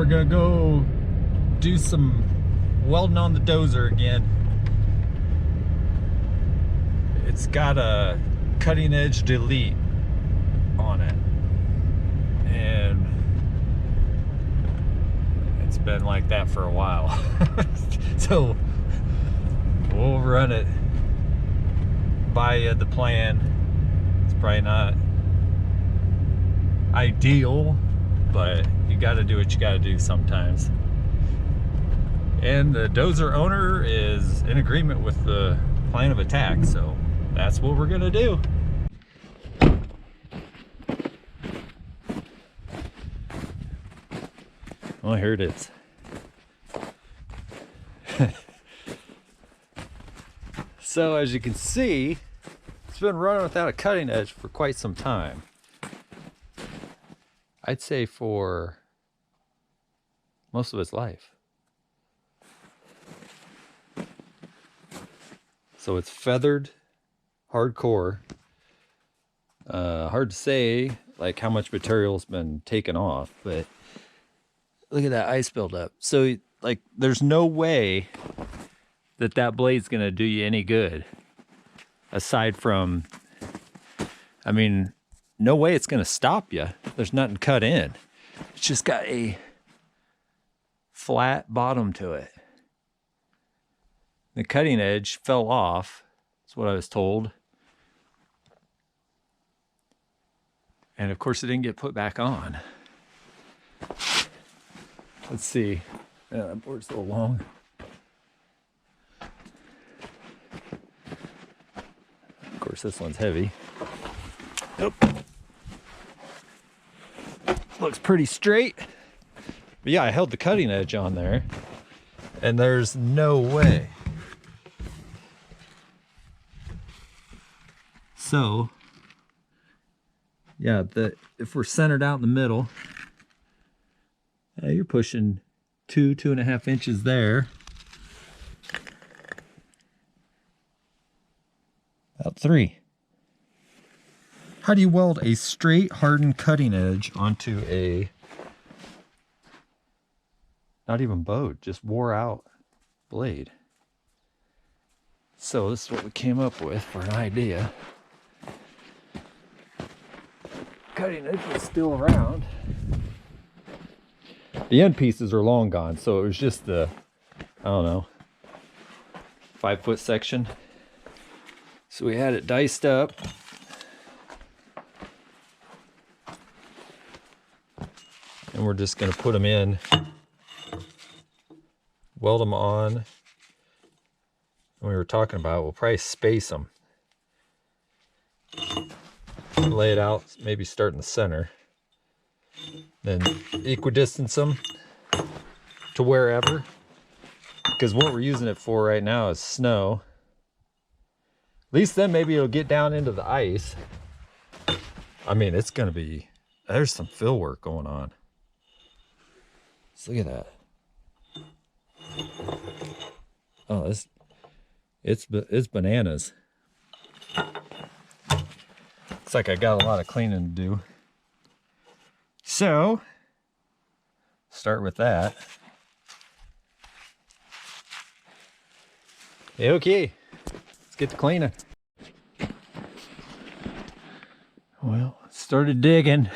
we're gonna go do some welding on the Dozer again. It's got a cutting edge delete on it, and it's been like that for a while. So we'll run it by the plan. It's probably not ideal, but you got to do what you got to do sometimes. And the Dozer owner is in agreement with the plan of attack, so that's what we're gonna do. Oh, here it is. So as you can see, it's been running without a cutting edge for quite some time. I'd say for most of its life. So it's feathered, hardcore. Hard to say like how much material's been taken off, but look at that ice buildup. So like there's no way that that blade's gonna do you any good. Aside from, I mean, no way it's gonna stop you. There's nothing cut in. It's just got a flat bottom to it. The cutting edge fell off. That's what I was told. And of course it didn't get put back on. Let's see. Yeah, that board's a little long. Of course this one's heavy. Nope. Looks pretty straight. But yeah, I held the cutting edge on there, and there's no way. So, yeah, if we're centered out in the middle, you're pushing 2.5 inches there. About 3. How do you weld a straight hardened cutting edge onto a not even bowed, just wore out blade? So this is what we came up with for an idea. Cutting edge was still around. The end pieces are long gone, so it was just the, I don't know, 5-foot section. So we had it diced up. And we're just going to put them in, weld them on. And we were talking about, we'll probably space them. Lay it out, maybe start in the center. Then equidistance them to wherever. Because what we're using it for right now is snow. At least then maybe it'll get down into the ice. I mean, it's going to be, there's some fill work going on. Look at that. Oh, it's bananas. Looks like I got a lot of cleaning to do. So, start with that. Okay, let's get to cleaning. Well, started digging.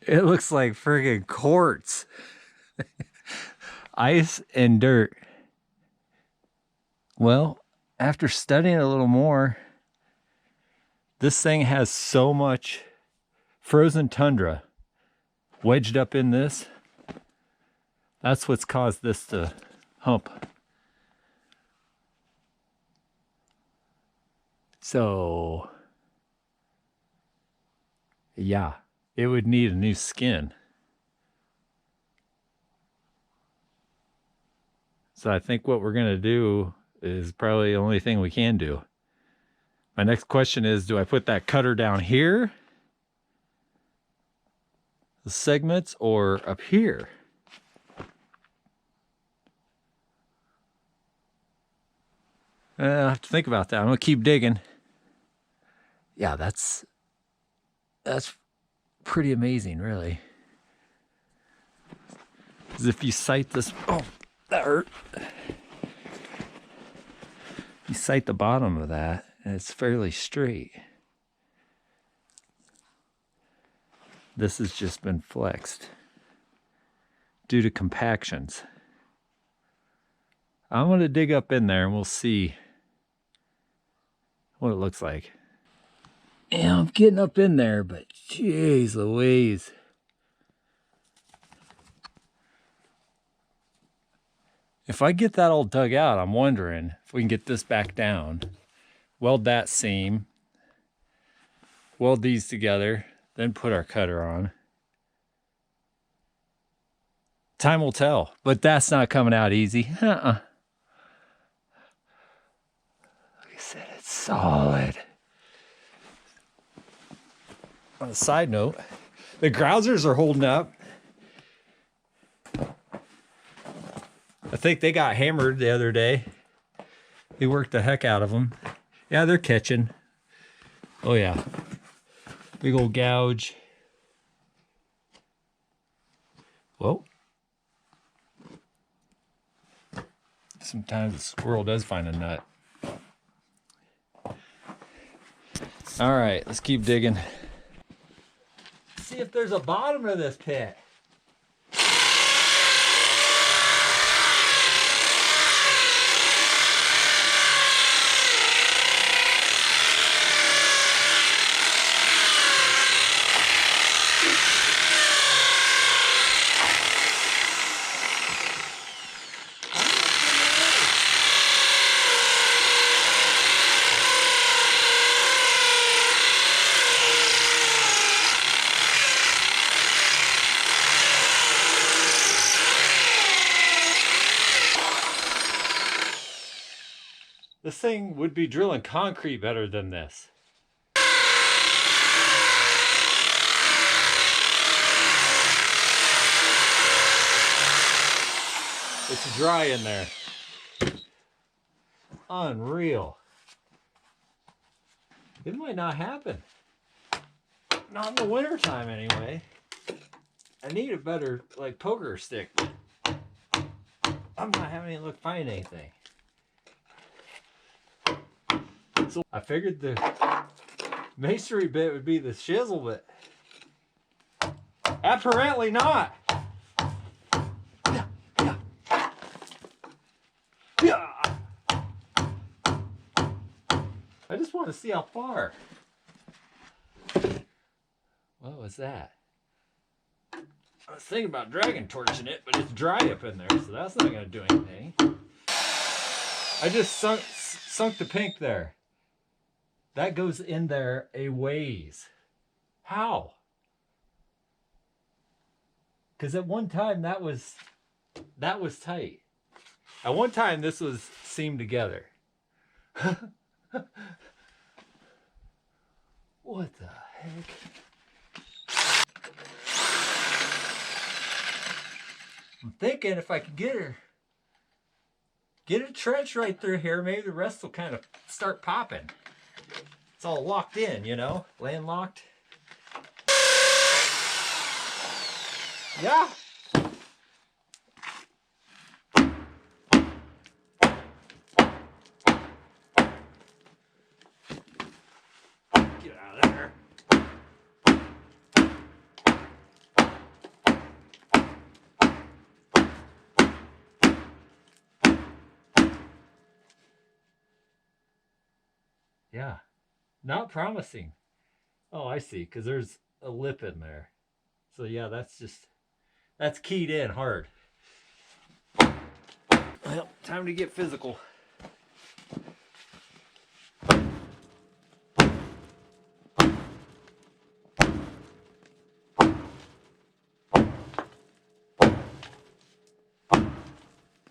It looks like friggin' quartz. Ice and dirt. Well, after studying it a little more, this thing has so much frozen tundra wedged up in this. That's what's caused this to hump. So, yeah, it would need a new skin. So I think what we're gonna do is probably the only thing we can do. My next question is, do I put that cutter down here, the segments, or up here? I have to think about that. I'm gonna keep digging. Yeah, that's That's pretty amazing, really. Because if you sight this, oh, that hurt. You sight the bottom of that, and it's fairly straight. This has just been flexed due to compactions. I'm going to dig up in there and we'll see what it looks like. Yeah, I'm getting up in there, but jeez Louise. If I get that all dug out, I'm wondering if we can get this back down, weld that seam, weld these together, then put our cutter on. Time will tell, but that's not coming out easy. Like I said, it's solid. On a side note, the grousers are holding up. I think they got hammered the other day. He worked the heck out of them. Yeah, they're catching. Oh yeah. Big old gouge. Well, sometimes a squirrel does find a nut. All right, let's keep digging. See if there's a bottom to this pit. This thing would be drilling concrete better than this. It's dry in there. Unreal. It might not happen. Not in the winter time anyway. I need a better like poker stick. I'm not having to find anything. So I figured the masonry bit would be the chisel bit. Apparently not. I just want to see how far. What was that? I was thinking about dragon torching it, but it's dry up in there, so that's not going to do anything. I just sunk the pink there. That goes in there a ways. How? Because at one time that was tight. At one time this was seamed together. What the heck? I'm thinking if I could get a trench right through here, maybe the rest will kind of start popping. It's all locked in, you know, landlocked. Yeah. Get out of there. Yeah. Not promising. Oh, I see, because there's a lip in there. So yeah, that's keyed in hard. Well, time to get physical.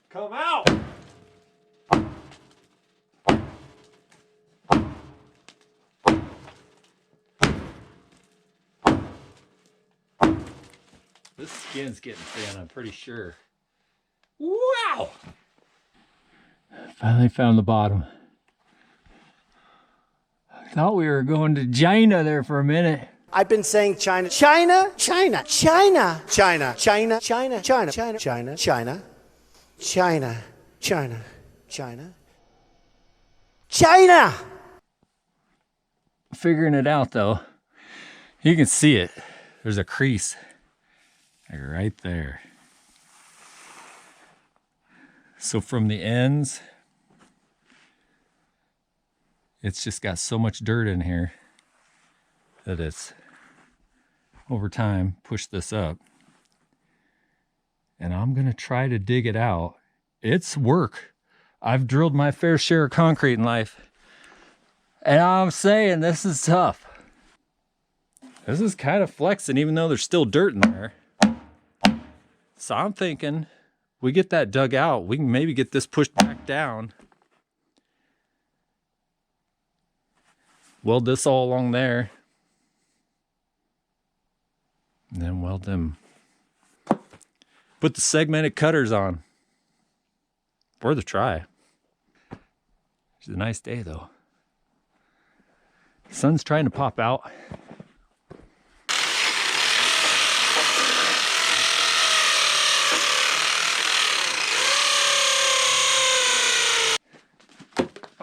Come out! This skin's getting thin, I'm pretty sure. Wow! Finally found the bottom. I thought we were going to China there for a minute. I've been saying China, China, China, China, China, China, China, China, China, China, China, China, China, China, China. Figuring it out though. You can see it. There's a crease like right there. So from the ends, it's just got so much dirt in here that it's over time pushed this up. And I'm gonna try to dig it out. It's work. I've drilled my fair share of concrete in life. And I'm saying this is tough. This is kind of flexing even though there's still dirt in there. So I'm thinking we get that dug out, we can maybe get this pushed back down. Weld this all along there. And then weld them. Put the segmented cutters on. For the try. It's a nice day though. The sun's trying to pop out.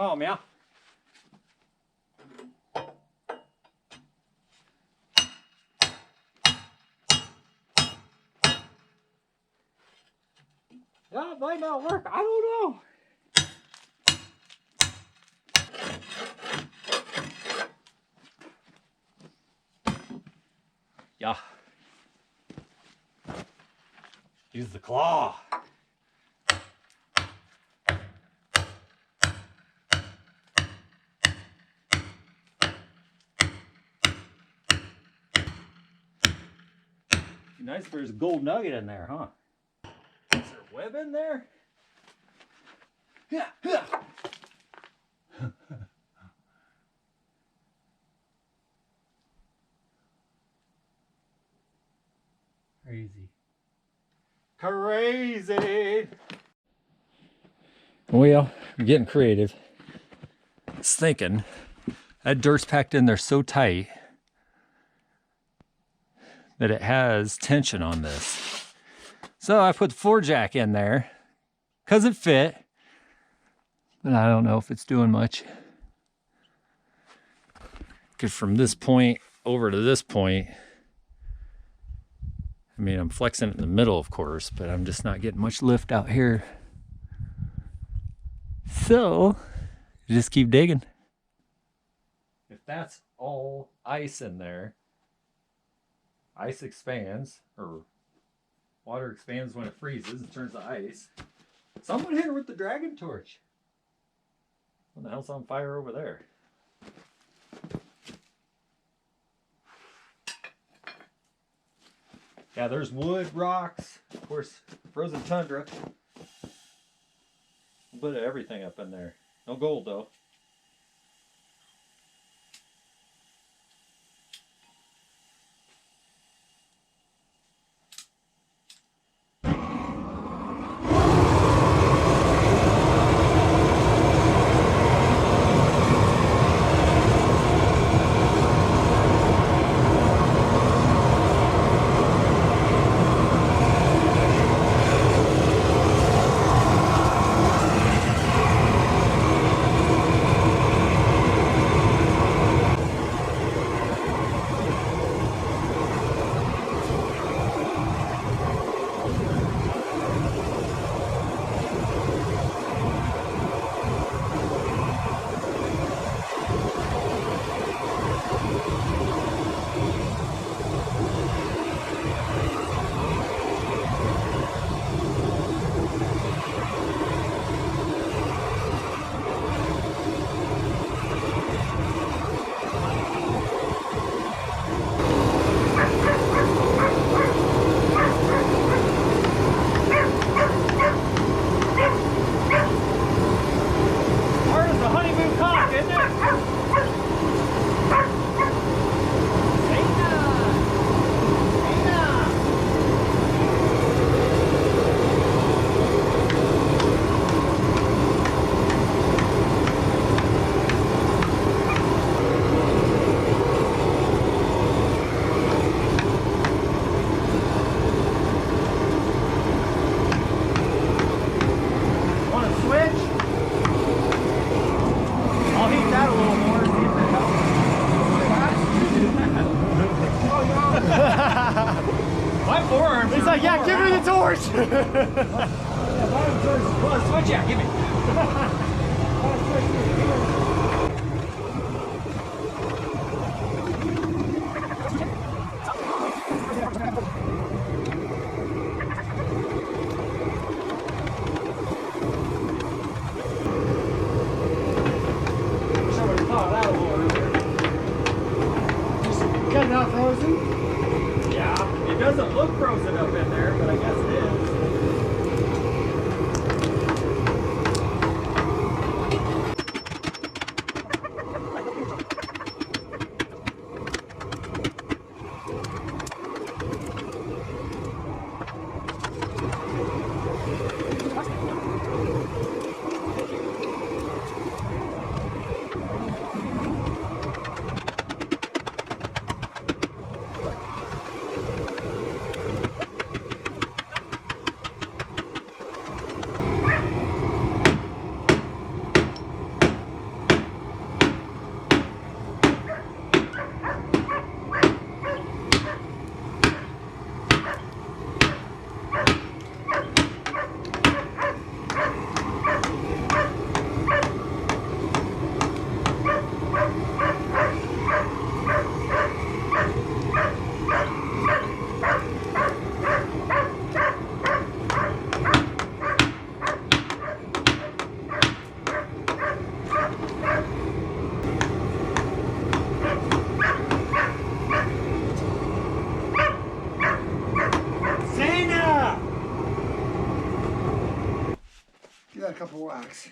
Oh, meow. Yeah, it might not work. I don't know. Yeah. Use the claw. Nice if there's a gold nugget in there, huh? Is there a web in there? Yeah, yeah. Crazy. Crazy! Well, I'm getting creative. I was thinking, that dirt's packed in there so tight that it has tension on this. So I put the floor jack in there because it fit, but I don't know if it's doing much. Because from this point over to this point, I mean, I'm flexing it in the middle, of course, but I'm just not getting much lift out here. So, just keep digging. If that's all ice in there, ice expands, or water expands when it freezes and turns to ice. Someone hit her with the dragon torch. What the hell's on fire over there? Yeah, there's wood, rocks, of course, frozen tundra. A bit of everything up in there. No gold though. yeah, give me the torch. Switch, yeah, give me. Getting out frozen? Yeah, it doesn't look frozen up in there, but I guess it is. Give that a couple whacks.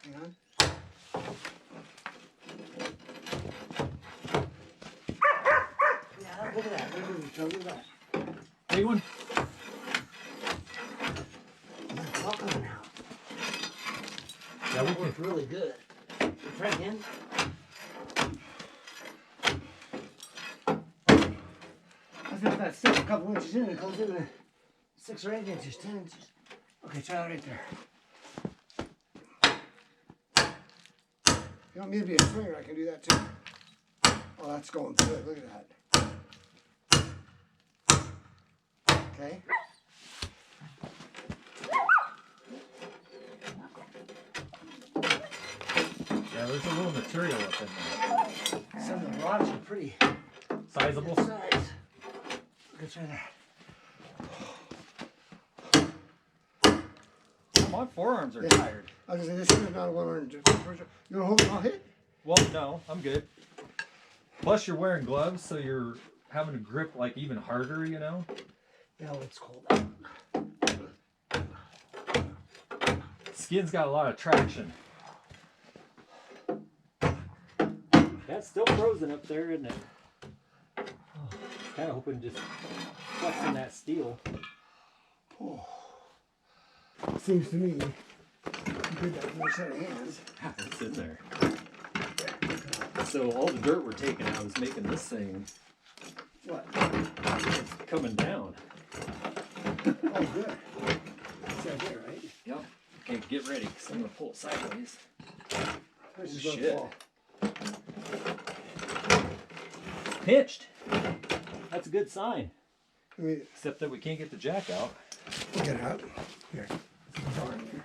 Hang on. Yeah, look at that. Look at that. Big one? Walk on now. Yeah, That worked really good. Try again. I think that's still a couple inches in. It goes in the 6 or 8 inches, 10 inches. Okay, try it right there. You don't need to be a swinger. I can do that too. Oh, that's going good. Look at that. Okay. Yeah, there's a little material up in there. Some of the rods are pretty Sizable? good size. Look at that. My forearms are tired. I was gonna say this is not a 100. You wanna hold it? I'll hit. Well, no, I'm good. Plus, you're wearing gloves, so you're having to grip like even harder, you know? Yeah, it's cold out. Skin's got a lot of traction. That's still frozen up there, isn't it? Kind of hoping just flexing that steel. Oh. Seems to me you did that with a set of hands. It's in there. So all the dirt we're taking out is making this thing What? it's coming down. Oh, good. That's right there, right? Yep. Okay, get ready, because I'm going to pull it sideways. This is Shit. fall. Pitched. That's a good sign. I mean, Except that we can't get the jack out. get it out. Here. It's on here.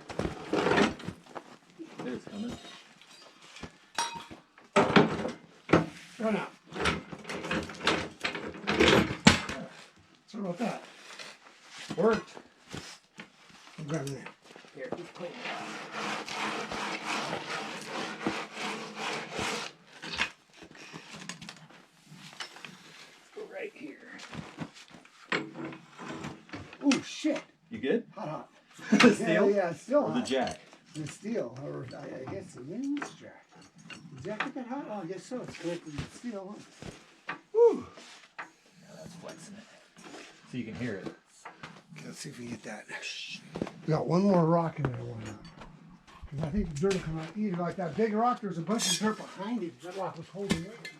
There's coming. Run out. Sorry about that. Worked. I'm grabbing that. Here, just clean it up. Let's go right here. Ooh, shit. You good? Hot. The steel? Yeah, it's still Or hot. the jack? The steel, or I guess the wind's jack. Is that get that hot? Oh, I guess so. It's connected to the steel. Woo! Now that's flexing it. So you can hear it. Okay, let's see if we can get that. We got one more rock in there. Because I think the dirt will come out easy. Like that big rock, there's a bunch of dirt behind it. That rock was holding it.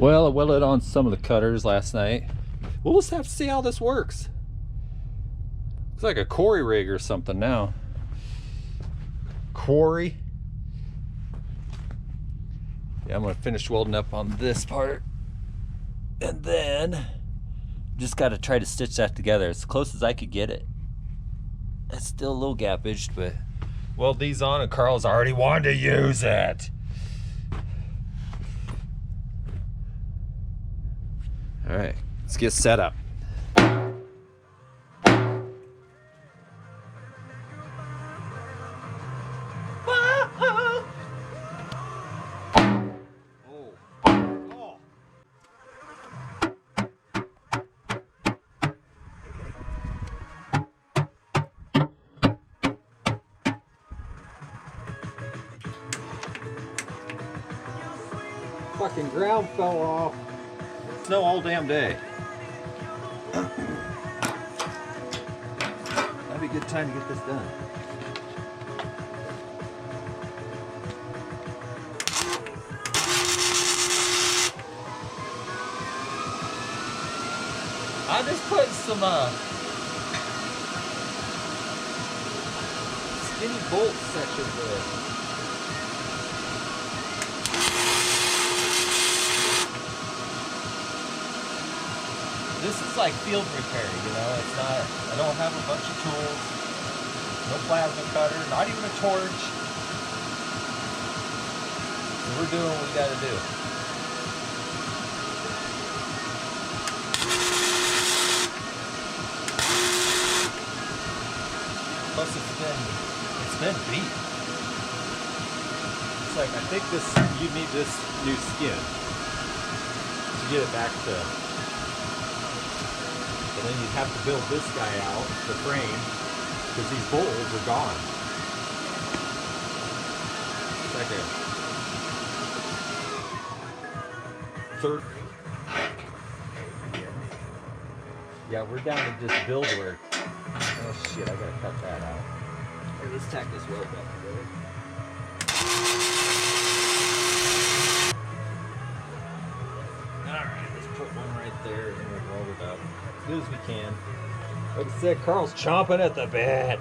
Well, I welded on some of the cutters last night. We'll just have to see how this works. Looks like a quarry rig or something now. Quarry. Yeah, I'm gonna finish welding up on this part. And then just gotta try to stitch that together as close as I could get it. It's still a little gap-edged, but weld these on, and Carl's already wanted to use it. All right, let's get set up. Fucking ground fell off. Snow all damn day. That'd be a good time to get this done. I just put some skinny bolt sections there. This is like field repair, you know, it's not, I don't have a bunch of tools, no plasma cutter, not even a torch. So we're doing what we gotta do. Plus it's been beat. It's like, I think you need this new skin to get it back to. And then you'd have to build this guy out, the frame, because these bolts are gone. It's like a third. Yeah, we're down to just build work. Oh shit, I gotta cut that out. Here, let's tack this weld back together. Alright, let's put one right there and then we'll weld it up. As good as we can. Like I said, Carl's chomping at the bit.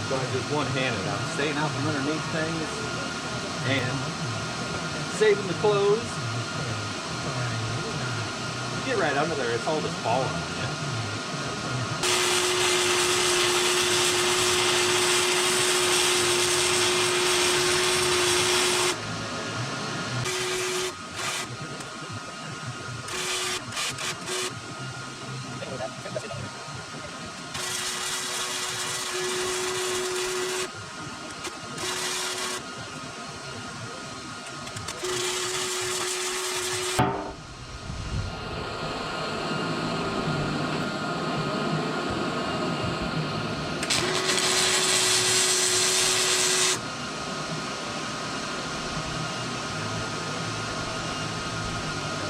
Going just one-handed. I'm staying out from underneath things and saving the clothes. Get right under there, it's all just falling on you.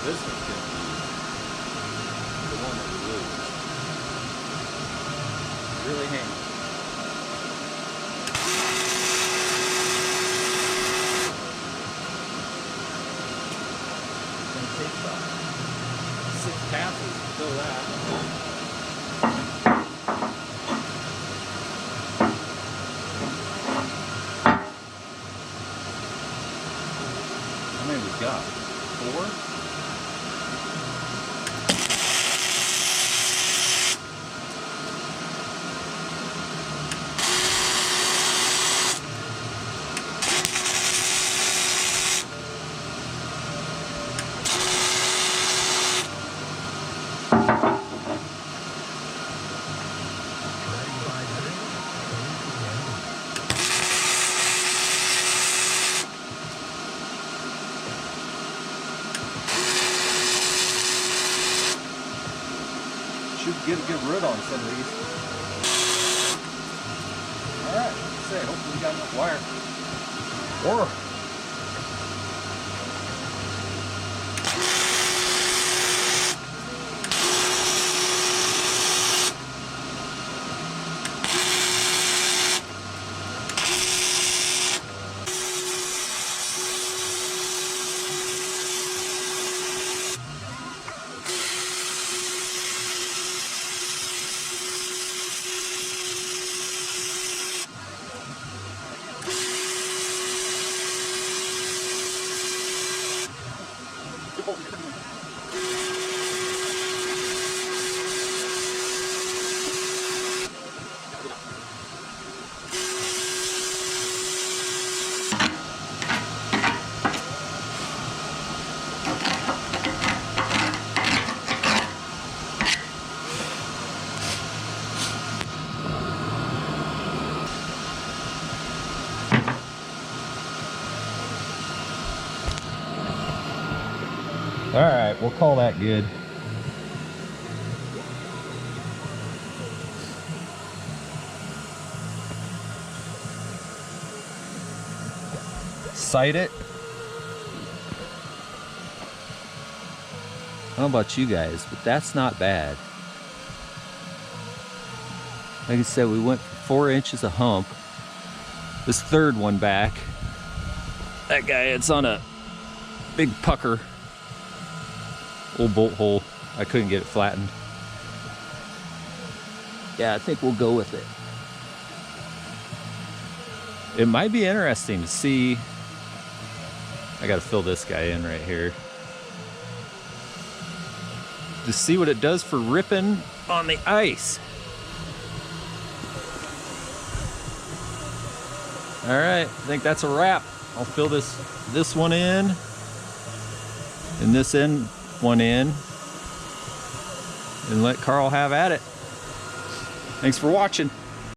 This one's going to be the one that we lose. Really handy. It's going to take about 6 passes to fill that. How many we got? 4? Should get a good root on some of these. Alright, like I say, hopefully we got enough wire. Or All right, we'll call that good. Sight it. I don't know about you guys, but that's not bad. Like I said, we went for 4 inches of hump. This third one back, that guy, it's on a big pucker. Old bolt hole. I couldn't get it flattened. Yeah, I think we'll go with it. It might be interesting to see. I gotta fill this guy in right here. To see what it does for ripping on the ice. All right, I think that's a wrap. I'll fill this one in and this end one in and let Carl have at it. Thanks for watching.